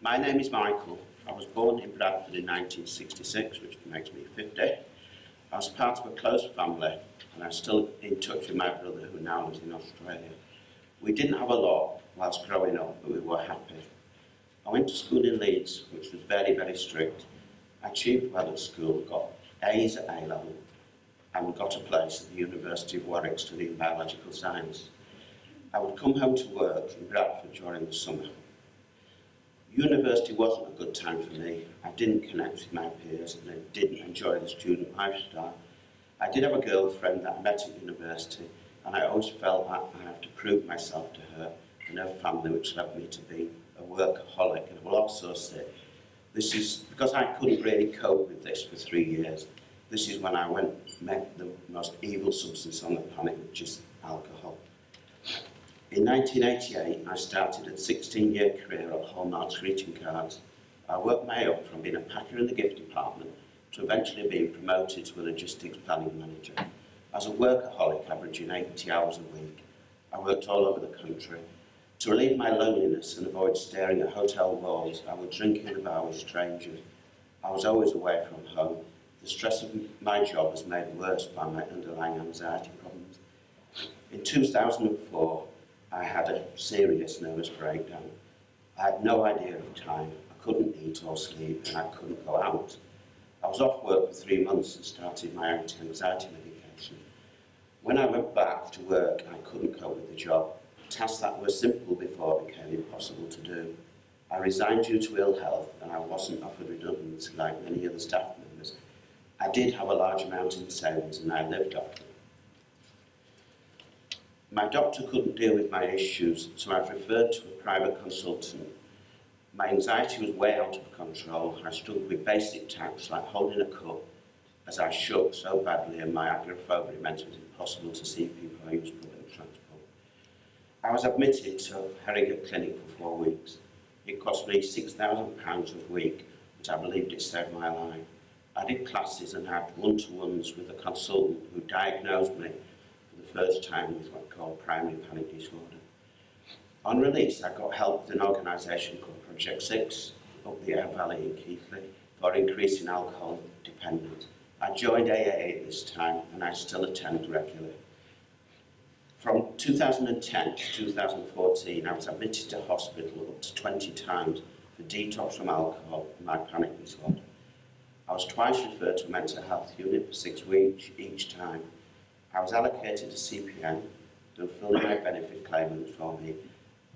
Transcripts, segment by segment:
My name is Michael. I was born in Bradford in 1966, which makes me 50. I was part of a close family, and I'm still in touch with my brother, who now lives in Australia. We didn't have a lot whilst growing up, but we were happy. I went to school in Leeds, which was very, very strict. I achieved well at school, got A's at A level, and got a place at the University of Warwick studying biological science. I would come home to work in Bradford during the summer. University wasn't a good time for me. I didn't connect with my peers and I didn't enjoy the student lifestyle. I did have a girlfriend that I met at university, and I always felt that I have to prove myself to her and her family, which led me to be a workaholic. And I will also say, this is because I couldn't really cope with this for 3 years. This is when I met the most evil substance on the planet, which is alcohol. In 1988, I started a 16-year career at Hallmark's greeting cards. I worked my way up from being a packer in the gift department to eventually being promoted to a logistics planning manager. As a workaholic, averaging 80 hours a week, I worked all over the country. To relieve my loneliness and avoid staring at hotel walls, I would drink in a bar with strangers. I was always away from home. The stress of my job was made worse by my underlying anxiety problems. In 2004, I had a serious nervous breakdown. I had no idea of time. I couldn't eat or sleep, and I couldn't go out. I was off work for 3 months and started my anti-anxiety medication. When I went back to work, I couldn't cope with the job. Tasks that were simple before became impossible to do. I resigned due to ill health, and I wasn't offered redundancy like many other staff members. I did have a large amount in savings, and I lived off them. My doctor couldn't deal with my issues, so I've referred to a private consultant. My anxiety was way out of control. I struggled with basic tasks like holding a cup, as I shook so badly and my agoraphobia meant it was impossible to see people I used public transport. I was admitted to Harrogate Clinic for 4 weeks. It cost me £6,000 a week, but I believed it saved my life. I did classes and had one-to-ones with a consultant who diagnosed me for the first time with what's called primary panic disorder. On release, I got help with an organisation called Project 6 up the Aire Valley in Keighley for increasing alcohol dependence. I joined AA at this time, and I still attend regularly. From 2010 to 2014, I was admitted to hospital up to 20 times for detox from alcohol and my panic disorder. I was twice referred to a mental health unit for 6 weeks each time. I was allocated a CPN who filled my benefit claimants for me.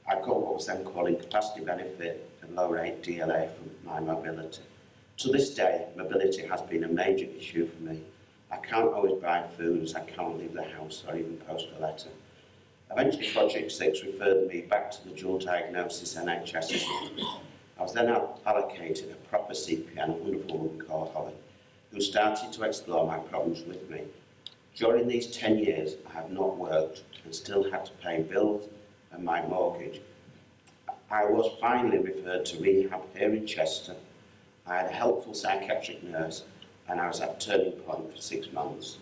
I got what was then called incapacity benefit and low rate DLA for my mobility. To this day, mobility has been a major issue for me. I can't always buy food as I can't leave the house or even post a letter. Eventually, Project 6 referred me back to the dual diagnosis NHS. I was then allocated a proper CPN, a wonderful woman called Holly, who started to explore my problems with me. During these 10 years, I have not worked and still had to pay bills and my mortgage. I was finally referred to rehab here in Chester. I had a helpful psychiatric nurse, and I was at Turning Point for 6 months.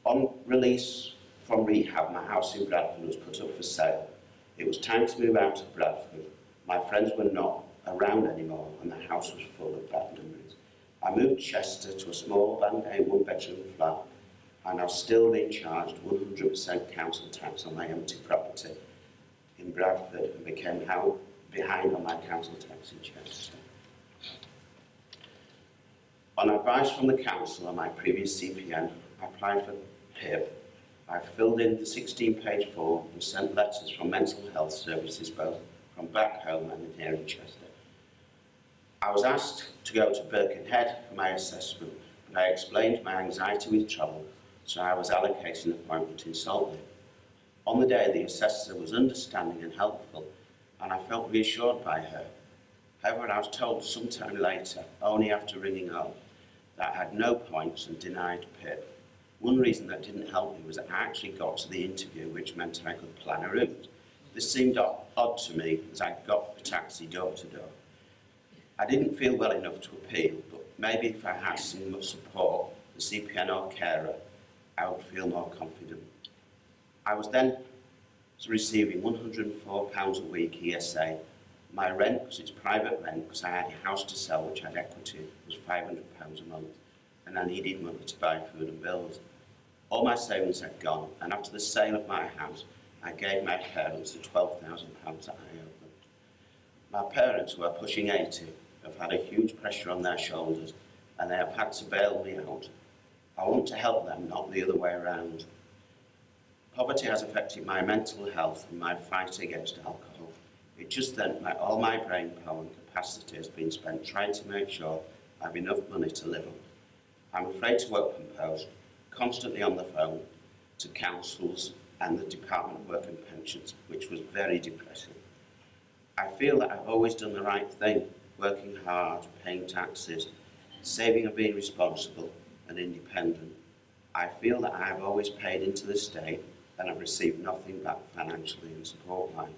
On release from rehab, my house in Bradford was put up for sale. It was time to move out of Bradford. My friends were not around anymore, and the house was full of bad memories. I moved Chester to a small Band A one-bedroom flat, and I was still being charged 100% council tax on my empty property in Bradford and became behind on my council tax in Chester. On advice from the council on my previous CPN, I applied for PIP. I filled in the 16-page form and sent letters from mental health services both from back home and here in Chester. I was asked to go to Birkenhead for my assessment, and I explained my anxiety with travel, so I was allocated an appointment in Saltley. On the day, the assessor was understanding and helpful, and I felt reassured by her. However, I was told sometime later, only after ringing up, that I had no points and denied PIP. One reason that didn't help me was that I actually got to the interview, which meant I could plan a route. This seemed odd to me as I got a taxi door to door. I didn't feel well enough to appeal, but maybe if I had some support, the CPN or carer, I would feel more confident. I was then receiving £104 a week ESA, My rent, because it's private rent, because I had a house to sell which had equity, was £500 a month, and I needed money to buy food and bills. All my savings had gone, and after the sale of my house, I gave my parents the £12,000 that I owed them. My parents, who are pushing 80, have had a huge pressure on their shoulders, and they have had to bail me out. I want to help them, not the other way around. Poverty has affected my mental health and my fight against alcohol. It just then, all my brain power and capacity has been spent trying to make sure I have enough money to live on. I'm afraid to open post, constantly on the phone, to councils and the Department of Work and Pensions, which was very depressing. I feel that I've always done the right thing, working hard, paying taxes, saving and being responsible and independent. I feel that I have always paid into the state and have received nothing back financially in support-wise.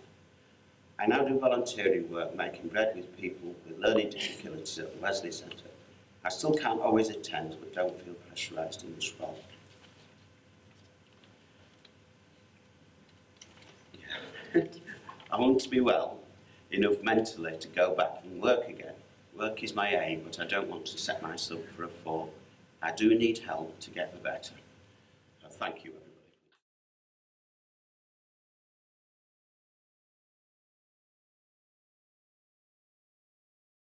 I now do volunteering work, making bread with people with learning difficulties at the Wesley Centre. I still can't always attend, but don't feel pressurised in this role. I want to be well enough mentally to go back and work again. Work is my aim, but I don't want to set myself for a fall. I do need help to get the better. So thank you.